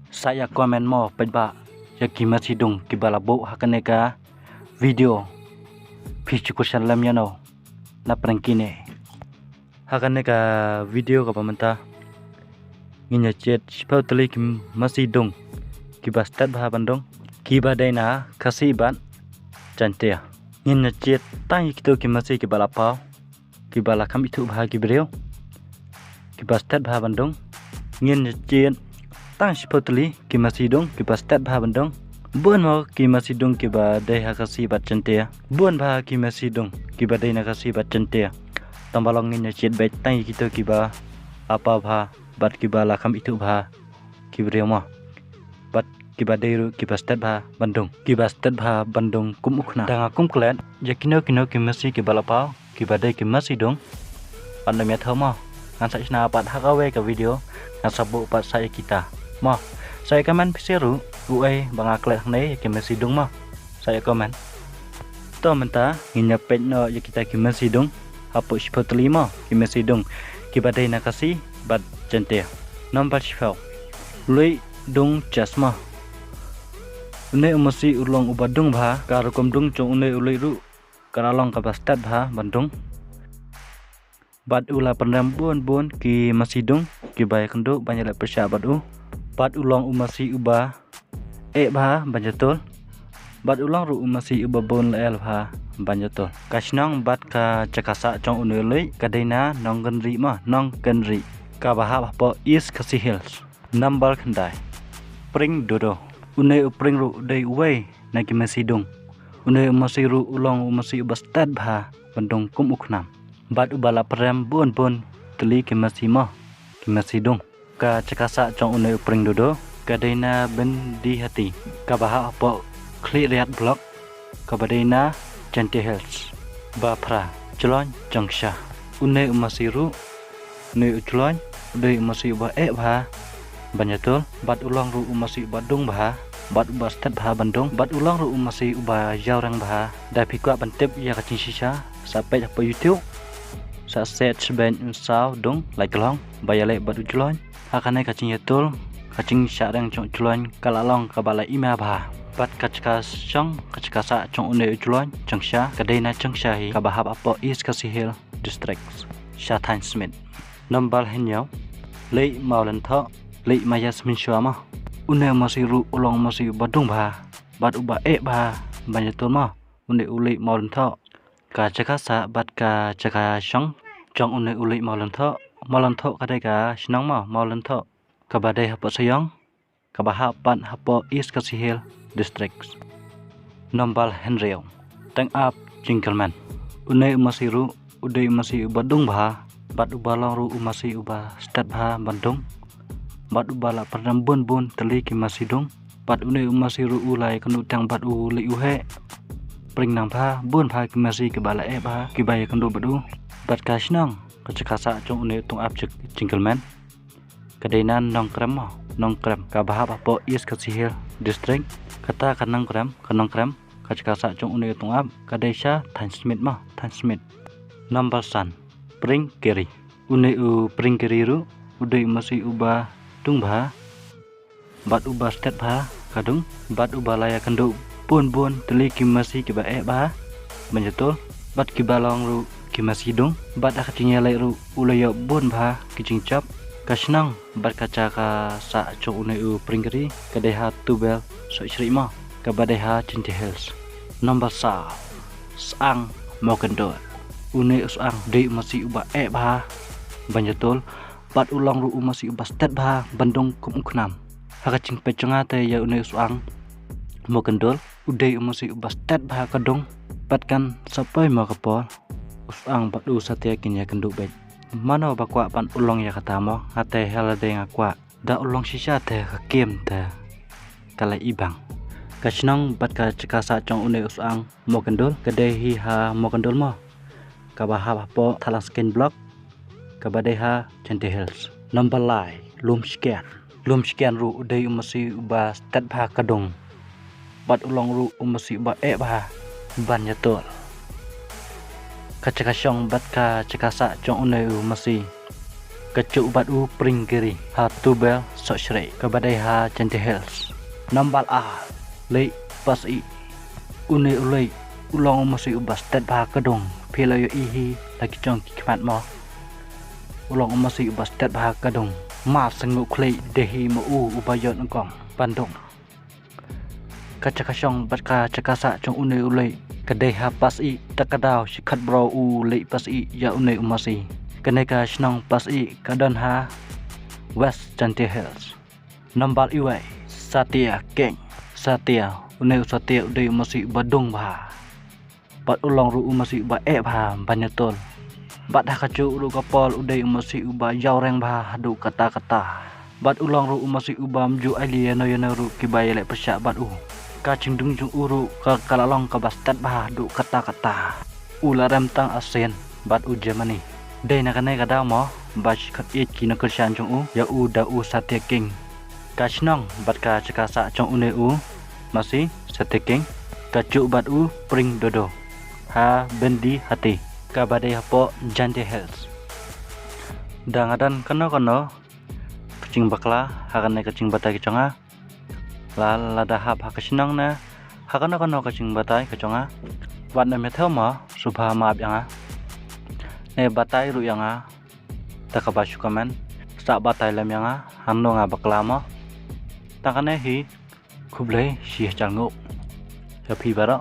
Saya komen mo pedba yaki masidung kibalabo hakaneka video pichu kushan lamyano na prangkine hakaneka video ka pamanta nginya chet spau tali kim masidung kibastat bah bandong kibadaina kasiban chantea nginya chet tang ikito kimasi kibalapau kibalakam itu bah kibreu kibastat bah bandong nginya chet tang spotli kimasidong kibastat bah bandong buan mo kimasidong kibadai hakasi bat chantea buan bah kimasidong kibadai nakasi bat chantea tambalong nginya chet bet tang ikito kiba apa bah bat kibala kam itu bah kibreu mo bat kibadai kibastat bah bandung kumukna danga kumklet yakino kino kimasi kibalapau kibadai kimasidong pandamya thoma ngansa isna pat hakawe ka video ngasabu pat saya kita mo saya komen piseru uai bangaklet nei kimasidong mo saya komen to menta nginya pet no yakita kimasidong hapu spotli mo kimasidong kibadai nakasi bat chantea nomor 12 lui dung chasma une umasi ulong ubadung bha karukom dung chong une ulai ru karalong kabastat bha bandung bat ula pendam buan ki masidung ki bay kendo banyak persya bat bat ulong umasi uba bha banjatul bat ulang ru umasi uba bon lel bha banjatul kasnong bat ka cakasa chong une ulai kadaina nong genri ma nong genri ka baha po is kasi hills number khandai pring dodo une upring ru dei uwei na ki masidung une umasi ru ulong umasi ubastat bha bandung kum uknam bat ubala prem bon teli ki masidung ka cakasa chong une upring dodo kadaina ben di hati ka baha po clear block ka badaina chanti hills ba phra chlon changsha une umasi ru ne uchlon dei umasi ba bha banyatul bat ulang ru umasi badung bha bat ubastat bha bandung bat ulang ru umasi uba jaurang bha da phikwa bantep ya kacing sisa sampai apa YouTube sa set ben unsau dong like long bayale bat ujlon akanai kacing yatul kacing sarang chong ujlon kalalong kabala ima bha bat kachka chong kachkasa chong une ujlon changsha kadaina changsha hi kabahap apa is kasihil districts Shathan Smith nombal henyau lei maulan tho lei mayasmin syama une masih ru ulong masih badung bha bat uba bha banyatul ma une uli maulan tho ka cakasa bat ka caka chong une uli maulan tho kadai ka snong ma maulan tho kabadai hapo sayong kabaha pan hapo is kasihil districts nombal henriau tang up jingkelman une masih ru udai masih badung bha bat ubalong ru masih uba stat bha bandung bat ubala pernam bun teli ki masidung bat une masih ru ulai kenu tang bat uli uhe pring nang bha bun bha ki masih ke bala bha ki bay kenu badu bat kasnong kacakasa chong une tung ap jingkelman kadainan nong krem ka bha apo is kasihil district kata kanang krem kacakasa chong une tung ap kadaisha Than Smith number san pring kiri une pring kiri ru udai masih ubah dung bha bat ubah stat bha kadung bat ubah laya kendo bun teli ki masih ki ba bha banyatul bat ki balong ru ki masih dung bat akatinya lai ru ulaya bun bha ki cingcap kasnang bat kaca ka sa chong une pringri kadeha tubel so shrima ka badeha Chanti Hills number sa sang mokendo une usang de masih ubah bha banyatul bat ulang ru masih ubastat bha bandung kum uknam hakacing pecanga te ya une usang mokendol udai masih ubastat bha kadung bat kan sapai ma kapol usang bat u satya kinya kenduk bet mano bakwa pan ulong ya katamo ate halade ngakwa da ulong sisa te hakim te kala ibang kasnong bat ka cakasa chong une usang mokendol kadehi ha mokendol mo kabaha po thalang skin block kabadeha Chanti Hills number lai lum scan ru udai masih uba stat bha kadung bat ulong ru masih uba bha banyatul kacakasong bat ka cakasa chong une masih kecuk bat u pring kiri ha tubel sok shrek ke badai ha Gentle Hills. Nombal a le pas i une ulei ulong masih ubas tet bah kedong pelayo ihi lagi jong kikmat mo ulong masih ubas tet bah kedong ma senguk klei dehi mo u ubayot ngkong Bandung kacakasong batka cakasa jong une ulei kedai ha pas i takadau sikat bro u le pas i ya une masih keneka snong pas i kadon ha West Gentle Hills. Nombal iwai Satya King Satya une Satya udah masih Badung bah bat ulong ru masih ba bah banyatol bat hakacu ru kapal udah masih uba yaureng bah du kata-kata bat ulong ru masih uba mju alieno yana ru kibaya le persyak bat u kacing dung jung uru ka kalalong ka bastat bah du kata-kata ularem tang asen bat u Germany dei nakane kada mo bash kat it kina kersan jung u ya u da u Satya King kachnong bat ka cakasa jong une u masih Satya King kacuk bat u pring dodo ha bendi hati kabadai hapo Gentle Hills dangadan kono kucing bakla hakane kucing batai keconga la lada hap hakasinong na hakana kono kucing batai keconga wan me thoma subha maap yanga ne batai ru yanga takabashu kamen sa batai lam yanga hanno nga bakla mo takane hi kublai si changu ya pi bara